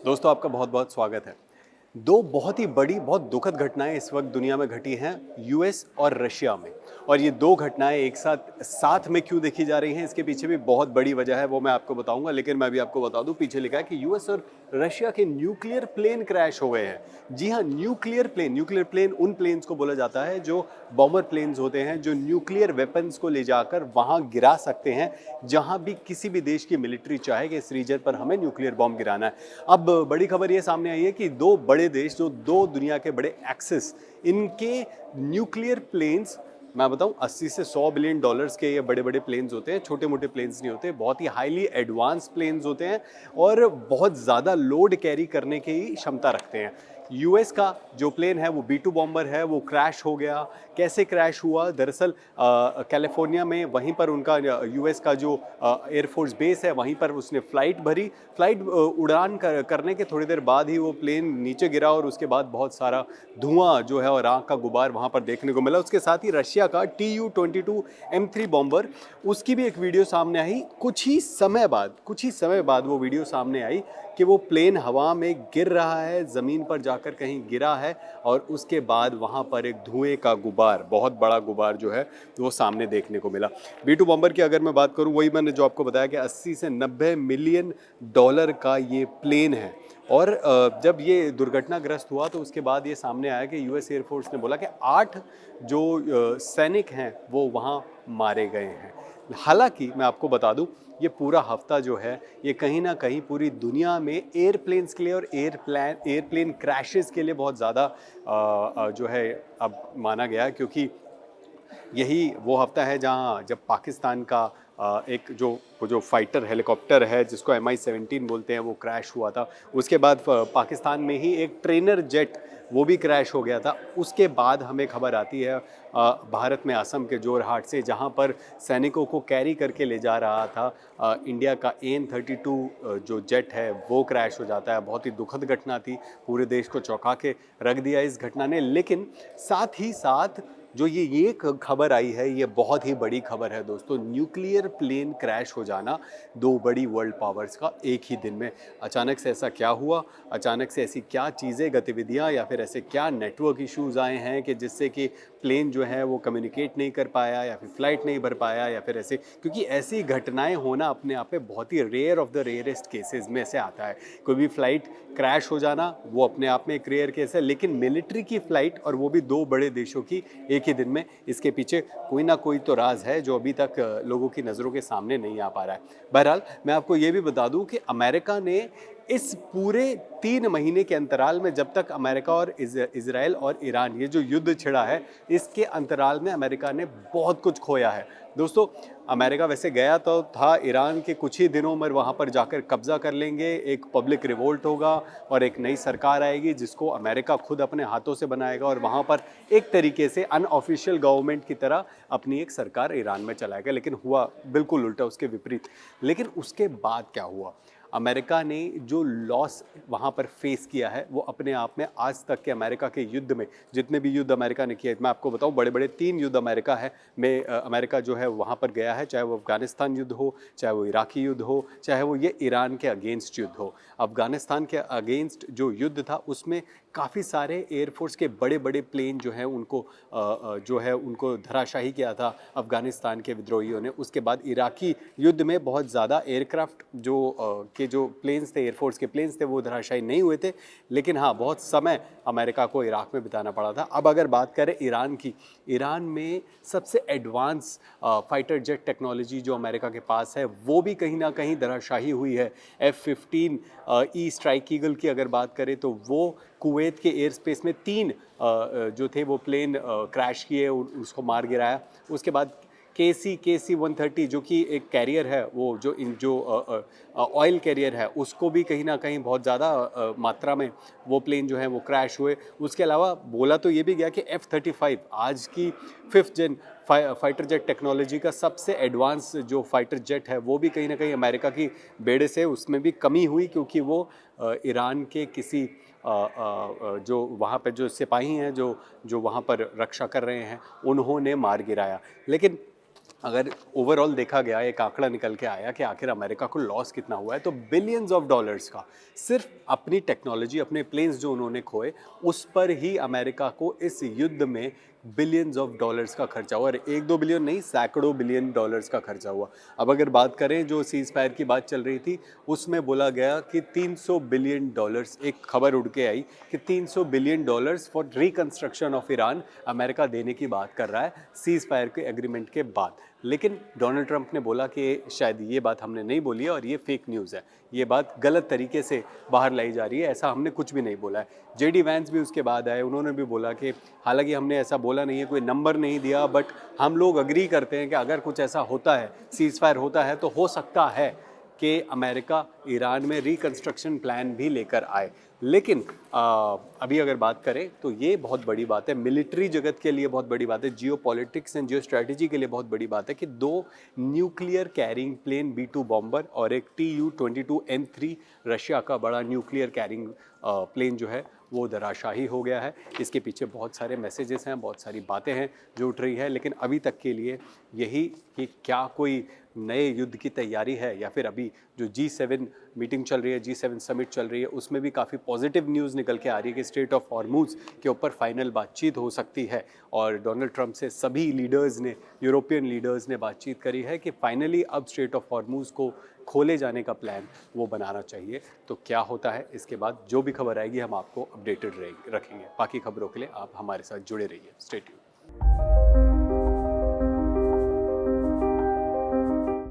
दोस्तों आपका बहुत बहुत स्वागत है। दो बहुत ही बड़ी बहुत दुखद घटनाएं इस वक्त दुनिया में घटी हैं, यूएस और रशिया में। और ये दो घटनाएं एक साथ साथ में क्यों देखी जा रही हैं, इसके पीछे भी बहुत बड़ी वजह है, वो मैं आपको बताऊंगा। लेकिन मैं भी आपको बता दूं, पीछे लिखा है कि यूएस और रशिया के न्यूक्लियर प्लेन क्रैश हो गए हैं। जी हाँ, न्यूक्लियर प्लेन उन प्लेन्स को बोला जाता है जो बॉम्बर प्लेन्स होते हैं, जो न्यूक्लियर वेपन्स को ले जाकर वहां गिरा सकते हैं जहां भी किसी भी देश की मिलिट्री चाहे कि इस रीजन पर हमें न्यूक्लियर बॉम्ब गिराना है। अब बड़ी खबर ये सामने आई है कि दो बड़े देश, जो दो दुनिया के बड़े एक्सिस, इनके न्यूक्लियर प्लेन्स, मैं बताऊं 80 से 100 बिलियन डॉलर्स के ये बड़े बड़े प्लेन्स होते हैं, छोटे मोटे प्लेन्स नहीं होते, बहुत ही हाईली एडवांस प्लेन्स होते हैं और बहुत ज़्यादा लोड कैरी करने की क्षमता रखते हैं। यूएस का जो प्लेन है वो B2 बॉम्बर है, वो क्रैश हो गया। कैसे क्रैश हुआ? दरअसल कैलिफोर्निया में वहीं पर उनका यूएस का जो एयरफोर्स बेस है वहीं पर उसने फ्लाइट भरी। फ्लाइट उड़ान करने के थोड़ी देर बाद ही वो प्लेन नीचे गिरा और उसके बाद बहुत सारा धुआं जो है और आग का गुबार वहाँ पर देखने को मिला। उसके साथ ही रशिया का Tu-22M3 बॉम्बर, उसकी भी एक वीडियो सामने आई। कुछ ही समय बाद वो वीडियो सामने आई कि वो प्लेन हवा में गिर रहा है, ज़मीन पर जाकर कहीं गिरा है और उसके बाद वहाँ पर एक धुएं का गुबार, बहुत बड़ा गुबार जो है वो सामने देखने को मिला। B2 बॉम्बर की अगर मैं बात करूँ, वही मैंने जो आपको बताया कि 80 से 90 मिलियन डॉलर का ये प्लेन है। और जब ये दुर्घटनाग्रस्त हुआ तो उसके बाद ये सामने आया कि यूएस एयरफोर्स ने बोला कि 8 जो सैनिक हैं वो वहाँ मारे गए हैं। हालांकि मैं आपको बता दूं, ये पूरा हफ्ता जो है ये कहीं ना कहीं पूरी दुनिया में एयरप्लेन्स के लिए और एयरप्लेन क्रैशेस के लिए बहुत ज़्यादा जो है अब माना गया है, क्योंकि यही वो हफ्ता है जहां जब पाकिस्तान का एक जो फाइटर हेलीकॉप्टर है जिसको Mi-17 बोलते हैं वो क्रैश हुआ था। उसके बाद पाकिस्तान में ही एक ट्रेनर जेट वो भी क्रैश हो गया था। उसके बाद हमें खबर आती है भारत में असम के जोरहाट से, जहां पर सैनिकों को कैरी करके ले जा रहा था इंडिया का AN-32 जो जेट है वो क्रैश हो जाता है। बहुत ही दुखद घटना थी, पूरे देश को चौंका के रख दिया इस घटना ने। लेकिन साथ ही साथ जो ये खबर आई है, ये बहुत ही बड़ी खबर है दोस्तों। न्यूक्लियर प्लेन क्रैश हो जाना दो बड़ी वर्ल्ड पावर्स का एक ही दिन में। अचानक से ऐसा क्या हुआ? अचानक से ऐसी क्या चीज़ें, गतिविधियां या फिर ऐसे क्या नेटवर्क इश्यूज आए हैं कि जिससे कि प्लेन जो है वो कम्युनिकेट नहीं कर पाया या फिर फ्लाइट नहीं भर पाया या फिर ऐसे, क्योंकि ऐसी घटनाएं होना अपने आप में बहुत ही rare of the rarest cases में से आता है। कोई भी फ्लाइट क्रैश हो जाना वो अपने आप में एक रेयर केस है, लेकिन मिलिट्री की फ्लाइट, और वो भी दो बड़े देशों की एक ही दिन में, इसके पीछे कोई ना कोई तो राज है जो अभी तक लोगों की नज़रों के सामने नहीं आ पा रहा है। बहरहाल मैं आपको ये भी बता दूं कि अमेरिका ने इस पूरे 3 महीने के अंतराल में, जब तक अमेरिका और इजराइल और ईरान ये जो युद्ध छिड़ा है, इसके अंतराल में अमेरिका ने बहुत कुछ खोया है दोस्तों। अमेरिका वैसे गया तो था ईरान के कुछ ही दिनों में, वहाँ पर जाकर कब्जा कर लेंगे, एक पब्लिक रिवोल्ट होगा और एक नई सरकार आएगी जिसको अमेरिका खुद अपने हाथों से बनाएगा और वहाँ पर एक तरीके से अनऑफिशियल गवर्नमेंट की तरह अपनी एक सरकार ईरान में चलाएगा। लेकिन हुआ बिल्कुल उल्टा, उसके विपरीत। लेकिन उसके बाद क्या हुआ? अमेरिका ने जो लॉस वहाँ पर फेस किया है वो अपने आप में आज तक के अमेरिका के युद्ध में, जितने भी युद्ध अमेरिका ने किए, मैं आपको बताऊँ बड़े बड़े 3 युद्ध अमेरिका है में अमेरिका जो है वहाँ पर गया है, चाहे वो अफगानिस्तान युद्ध हो, चाहे वो इराकी युद्ध हो, चाहे वो ये ईरान के अगेंस्ट युद्ध हो। अफगानिस्तान के अगेंस्ट जो युद्ध था उसमें काफ़ी सारे एयरफोर्स के बड़े बड़े प्लेन जो हैं उनको धराशाही किया था अफगानिस्तान के विद्रोहियों ने। उसके बाद इराकी युद्ध में बहुत ज़्यादा एयरक्राफ्ट जो प्लेन्स थे, एयरफोर्स के प्लेन्स थे, वो धराशायी नहीं हुए थे। लेकिन हाँ, बहुत समय अमेरिका को इराक में बिताना पड़ा था। अब अगर बात करें ईरान की, ईरान में सबसे एडवांस फाइटर जेट टेक्नोलॉजी जो अमेरिका के पास है वो भी कहीं ना कहीं धराशायी हुई है। F-15E स्ट्राइक ईगल की अगर बात करें तो वो कुवैत के एयर स्पेस में 3 जो थे वो प्लेन क्रैश किए, उसको मार गिराया। उसके बाद KC-130 जो कि एक कैरियर है, वो जो ऑयल कैरियर है, उसको भी कहीं ना कहीं बहुत ज़्यादा मात्रा में वो प्लेन जो है वो क्रैश हुए। उसके अलावा बोला तो ये भी गया कि F-35 आज की 5th जेन फाइटर जेट टेक्नोलॉजी का सबसे एडवांस जो फाइटर जेट है वो भी कहीं ना कहीं अमेरिका की बेड़े से उसमें भी कमी हुई, क्योंकि वो ईरान के किसी जो वहाँ पे जो सिपाही हैं जो वहाँ पर रक्षा कर रहे हैं उन्होंने मार गिराया। लेकिन अगर ओवरऑल देखा गया, एक आंकड़ा निकल के आया कि आखिर अमेरिका को लॉस कितना हुआ है, तो बिलियंस ऑफ डॉलर्स का सिर्फ अपनी टेक्नोलॉजी, अपने प्लेन्स जो उन्होंने खोए, उस पर ही अमेरिका को इस युद्ध में बिलियंस ऑफ डॉलर्स का खर्चा हुआ। और 1-2 बिलियन नहीं, सैकड़ों बिलियन डॉलर्स का खर्चा हुआ। अब अगर बात करें, जो सीज फायर की बात चल रही थी, उसमें बोला गया कि 300 बिलियन डॉलर्स, एक खबर उड़ के आई कि 300 billion dollars for reconstruction of Iran America देने की बात कर रहा है सीज फायर के एग्रीमेंट के बाद। लेकिन डोनाल्ड ट्रंप ने बोला कि शायद ये बात हमने नहीं बोली है और ये फेक न्यूज़ है, ये बात गलत तरीके से बाहर लाई जा रही है, ऐसा हमने कुछ भी नहीं बोला है। जेडी वैंस भी उसके बाद आए, उन्होंने भी बोला कि हालांकि हमने ऐसा बोला नहीं है, कोई नंबर नहीं दिया, बट हम लोग अग्री करते हैं कि अगर कुछ ऐसा होता है, सीज फायर होता है, तो हो सकता है कि अमेरिका ईरान में रिकंस्ट्रक्शन प्लान भी लेकर आए। लेकिन अभी अगर बात करें तो ये बहुत बड़ी बात है, मिलिट्री जगत के लिए बहुत बड़ी बात है, जियो पॉलिटिक्स एंड जियो स्ट्रैटेजी के लिए बहुत बड़ी बात है कि 2 nuclear carrying plane B-2 bomber और एक Tu-22M3 रशिया का बड़ा न्यूक्लियर कैरिंग प्लेन जो है वो धराशाही हो गया है। इसके पीछे बहुत सारे मैसेजेस हैं, बहुत सारी बातें हैं जो उठ रही है, लेकिन अभी तक के लिए यही कि क्या कोई नए युद्ध की तैयारी है, या फिर अभी जो G7 मीटिंग चल रही है, G7 समिट चल रही है, उसमें भी काफ़ी पॉजिटिव न्यूज़ निकल के आ रही है कि स्ट्रेट ऑफ हॉर्मुज़ के ऊपर फाइनल बातचीत हो सकती है। और डोनाल्ड ट्रंप से सभी लीडर्स ने, यूरोपियन लीडर्स ने बातचीत करी है कि फाइनली अब स्ट्रेट ऑफ हॉर्मुज़ को खोले जाने का प्लान वो बनाना चाहिए। तो क्या होता है इसके बाद जो भी खबर आएगी हम आपको अपडेटेड रखेंगे। बाकी खबरों के लिए आप हमारे साथ जुड़े रहिए। Stay tuned.